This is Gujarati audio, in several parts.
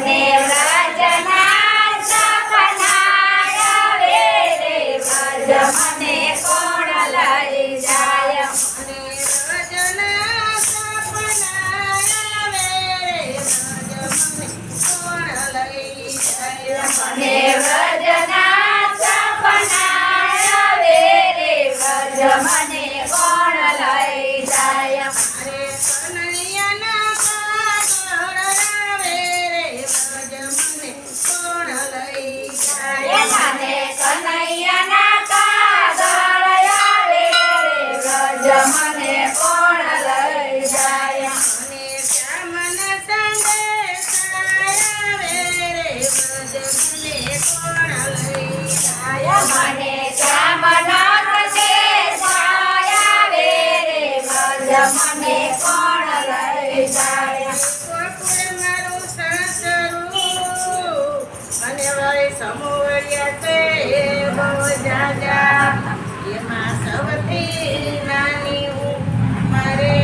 મને વ્રજના સપના આવે રે વ્રજ મને કોણ લઈ જાય મને વ્રજના સપના આવે રે વ્રજ મને કોણ લઈ જાય મને વ્રજના સપના આવે રે વ્રજ મને કોણ લઈ જાય મારે કનૈયાના કાગળ આવે રે વ્રજ મને કોણ લઈ જાય મને કનૈયાના કાગળ આવે રે વ્રજ મને કોણ લઈ જાય મને શ્યામના સંદેશા આવે રે વ્રજ મને કોણ લઈ જાય મને શ્યામનો સંદેશ આવે રે વ્રજ મને કોણ લઈ જાય ગોકુળ મારું સાસરું અને વળી સમોવડિયા છે બહુ જાજા એમાં સૌથી નાની હું મારે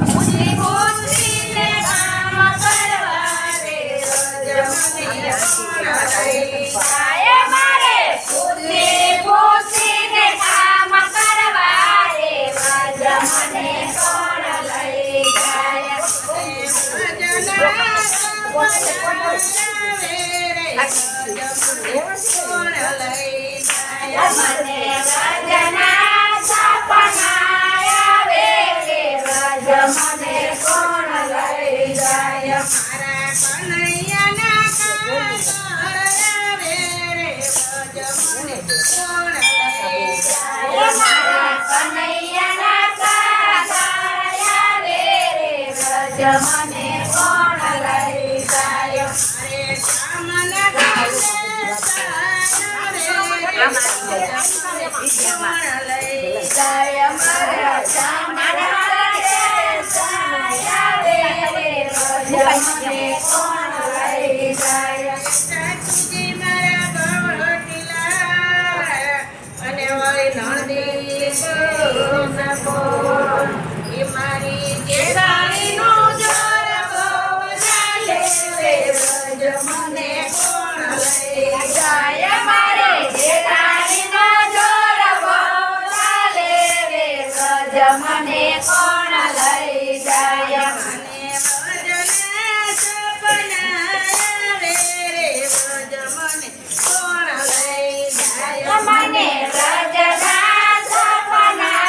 પૂછી પૂછીને કામ કરવા રે વ્રજ મને કોણ લઈ જાય મારે પૂછી પૂછીને કામ કરવા રે વ્રજ મને કોણ લઈ જાય ભજના સપના આવે રે વ્રજ મને કોણ લઈ જાય મને વ્રજના સપના આવે રે વ્રજ મને કોણ લઈ જાય મારા કનૈયાના કાગળ આવે રે વ્રજ મને કોણ લઈ જાય મારે કનૈયાના કાગળ આવે રે વ્રજ મને કોણ લઈ જાય મારે શ્યામના સંદેશા આવે રે વ્રજ મને કોણ લઈ જાય મારા શ્યામના સંદેશ આવે રે વ્રજ મને કોણ લઈ જાય સાચુજી મારા ગવટીલા અને વળી નણદી સકો એ મારી જેઠાણીનું જોર બહુ ચાલે રે વ્રજ મને કોણ લઈ જાય મારે જેઠાણીનો જોર બહુ ચાલે રે વ્રજ મને કોણ લઈ જાય મને વ્રજના સપના આવે રે વ્રજ મને કોણ લઈ જાય મને વ્રજના સપના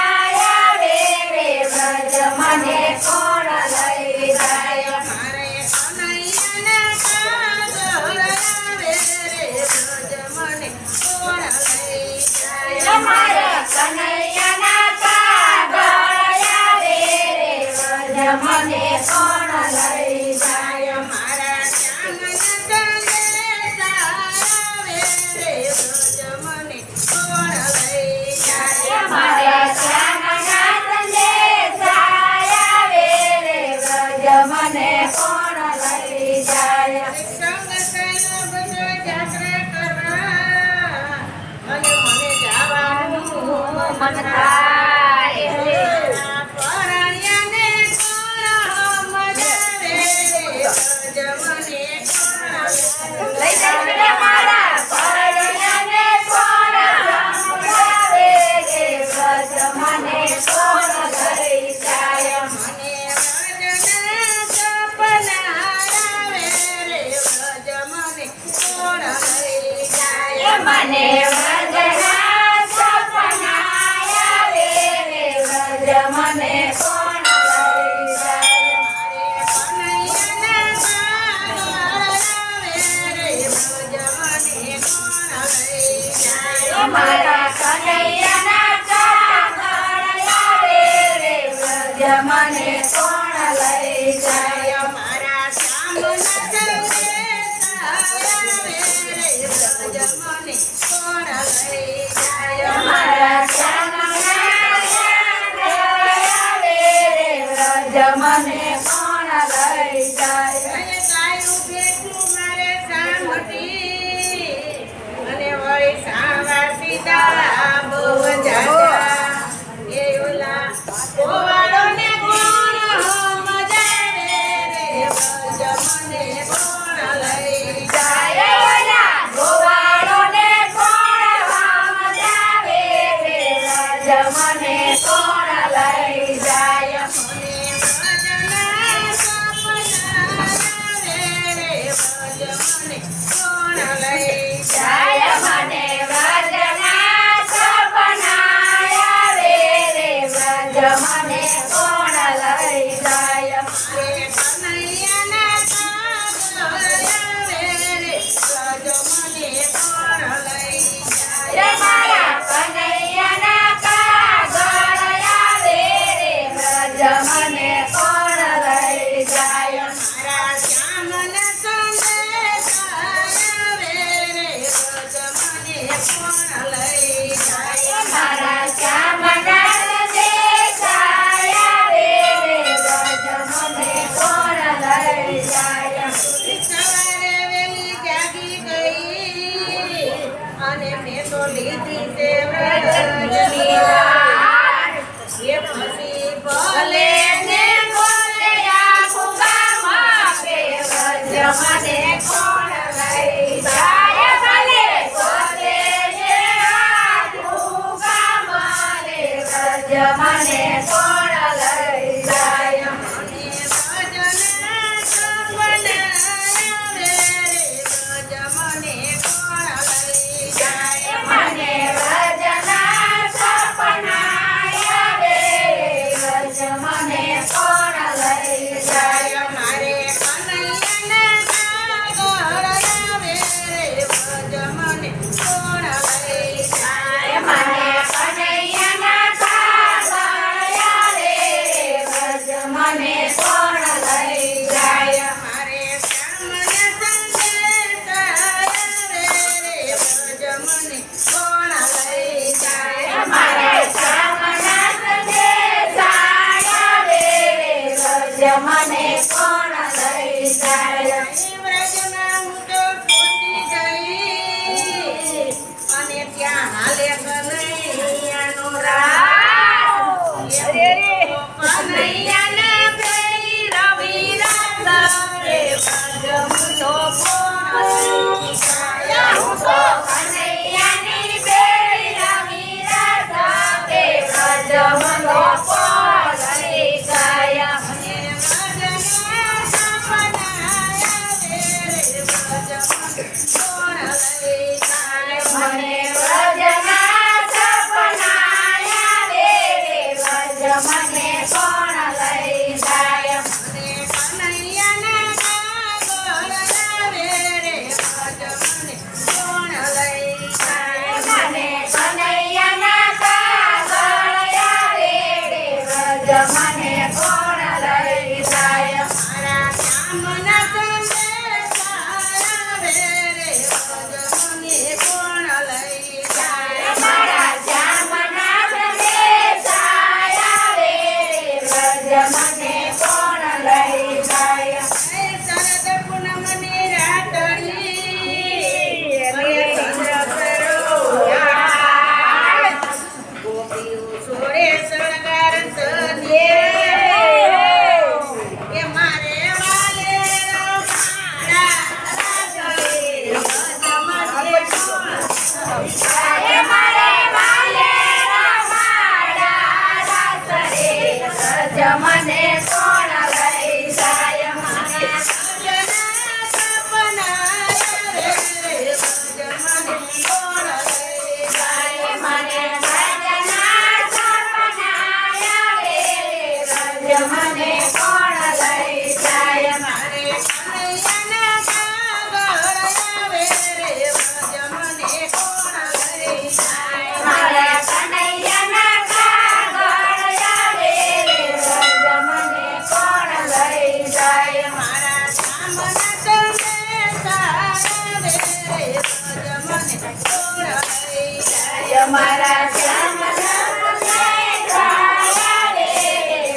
આવે રે વ્રજ મને કોણ લઈ જાય મારે કનૈયાના કાગળ આવે રે વ્રજ મને કોણ લઈ જાય મારા કનૈયાના કાગળ આવે રે વ્રજ મને કોણ લઈ જાય મારા શ્યામના સંદેશા આવે રે વ્રજ મને કોણ લઈ જાય મારા શ્યામના સંદેશ આવે રે વ્રજ મને કોણ લઈ જાય સંગ થઈને બધો જાત્રા કરવા અને મને જવાનું મન થાય પરાણિયાને કોણ મજાવે વ્રજ મને કોણ લઈ જાય મારા પરણ્યાને કોણ સમજાવે રે વ્રજ મને કોણ લઈ જાય મને વ્રજના સપના આવે રે વ્રજ મને કોણ લઈ જાય મને વ્રજના સપના આવે વ્રજ મને કોણ લઈ જાય મને વ્રજના સપના આવે રે વ્રજ મને કોણ લઈ જાય જાય મને કનૈયાના કાગળ આવે રે વ્રજ મને કોણ લઈ જાય મારા શ્યામના સંદેશ આવે રે વ્રજ મને કોણ લઈ જાય મારા શ્યામના દેખાયા રે વ્રજ મને કોણ લઈ જાય સવારે વહેલી જાગી ગઈ અને મેં તો લીધી છે વ્રજની વાત. એ પછી ભલે ને બોલે આખું ગામ કે વ્રજ મને કોણ લઈ જાય ભલે બોલે ને આખું ગામ રે વ્રજ મને કોણ લઈ જાય મને વ્રજના સપના આવે રે વ્રજ મને કોણ લઈ જાય મને વ્રજના સપના આવે વ્રજ મને કોણ લઈ જાય મારે કનૈયાના કાગળ આવે રે વ્રજ મને કોણ લઈ જાય મને કનૈયાના કાગળ આવે વ્રજ મને કોણ લઈ જાય મારે શ્યામના સંદેશ આવે રે વ્રજ મને કોણ લઈ જાય મારે શ્યામના સંદેશ આવે વ્રજ મને કોણ લઈ જાય વ્રજમાં હું તો પૂછી ગઈ અને ત્યાં હાલે કનૈયાનો રાસ કનૈયાને પેલી રવિ રાત રે વ્રજ હું તો કોણ જાય હું તો કનૈયાની બેરી રમી રાધા કે વ્રજ મને કોણ લઈ જાય મને વ્રજના સપના આવે રે વ્રજ મને કોણ લઈ જાય મને વ્રજના સપના આવે વ્રજ મને કોણ લઈ જાય મને કનૈયાના કાગળ આવે રે વ્રજ મને કોણ લઈ જાય મને કનૈયાના કાગળ આવે વ્રજ મને કોણ લઈ જાય મારા શ્યામના સંદેશ આવે રે વ્રજ મને કોણ લઈ જાય મારા શ્યામના સંદેશ આવે વ્રજ મને કોણ લઈ જાય શરદ પૂનમની રાતડી અને ચંદ્ર સરોવર ગોપીઓ સોળે શણગાર સજે કે મારે વાલે રમાડા રાતડી રમતે મારે વાલે રમાડા રાસરે વ્રજ મને કોણ લઈ જાય મને વ્રજના સપના આવે રે વ્રજ મને કોણ લઈ જાય મને વ્રજના સપના આવે વ્રજ મને કોણ લઈ જાય મારે કનૈયાના કાગળ આવે રે વ્રજ મને કોણ લઈ જાય મારા કનૈયાના કાગળ આવે વ્રજ મને કોણ લઈ જાય મારા શ્યામના સંદેશ આવે રે વ્રજ મને કોણ લઈ જાય મારા શ્યામના સંદેશ આવે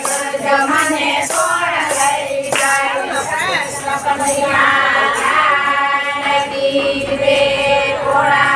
વ્રજ મને કોણ લઈ જાય કનૈયા રે કોણ